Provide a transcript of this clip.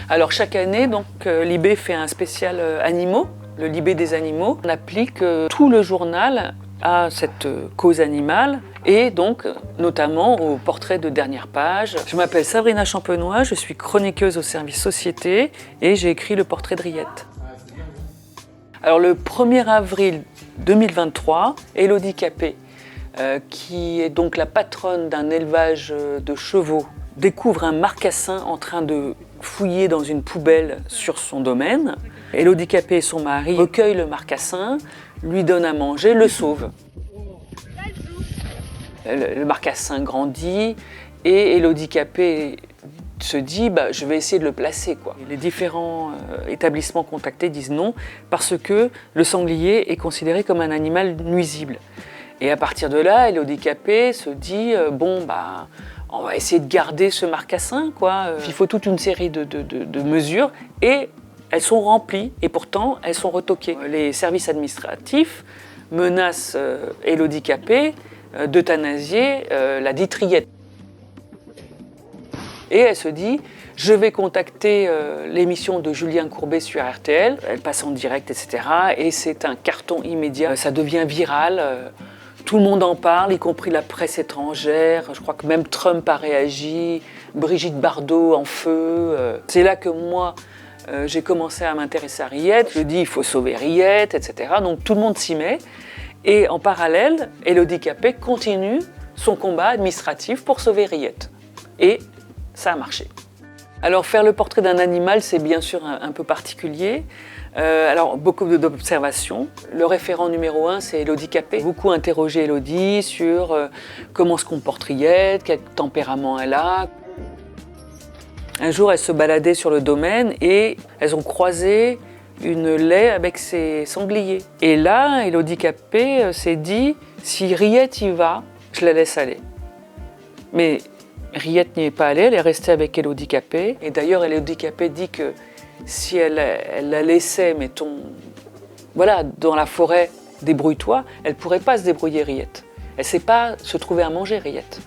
Alors chaque année, donc, l'IB fait un spécial animaux, le Libé des animaux. On applique tout le journal à cette cause animale et donc notamment au portrait de dernière page. Je m'appelle Sabrina Champenois, je suis chroniqueuse au service société et j'ai écrit le portrait de Riette. Alors le 1er avril 2023, Élodie Capet, qui est donc la patronne d'un élevage de chevaux, découvre un marcassin en train de fouiller dans une poubelle sur son domaine. Élodie Capet et son mari recueillent le marcassin, lui donnent à manger, le sauvent. Le marcassin grandit et Élodie Capet se dit je vais essayer de le placer, quoi. Les différents établissements contactés disent non parce que le sanglier est considéré comme un animal nuisible. Et à partir de là, Élodie Capet se dit on va essayer de garder ce marcassin, quoi. Il faut toute une série de mesures et elles sont remplies et pourtant elles sont retoquées. Les services administratifs menacent Élodie Capet d'euthanasier la dite Riette. Et elle se dit, je vais contacter l'émission de Julien Courbet sur RTL. Elle passe en direct, etc. Et c'est un carton immédiat. Ça devient viral. Tout le monde en parle, y compris la presse étrangère. Je crois que même Trump a réagi. Brigitte Bardot en feu. C'est là que moi, j'ai commencé à m'intéresser à Riette. Je dis, il faut sauver Riette, etc. Donc tout le monde s'y met. Et en parallèle, Élodie Capet continue son combat administratif pour sauver Riette. Et ça a marché. Alors faire le portrait d'un animal, c'est bien sûr un peu particulier. Alors beaucoup d'observations. Le référent numéro 1, c'est Élodie Capet. Beaucoup interrogé Élodie sur comment se comporte Riette, quel tempérament elle a. Un jour, elles se baladaient sur le domaine et elles ont croisé une laie avec ses sangliers. Et là, Élodie Capet s'est dit, si Riette y va, je la laisse aller. Mais Riette n'y est pas allée, elle est restée avec Élodie Capet. Et d'ailleurs, Élodie Capet dit que si elle la laissait, mettons, dans la forêt, débrouille-toi, elle ne pourrait pas se débrouiller, Riette. Elle ne sait pas se trouver à manger, Riette.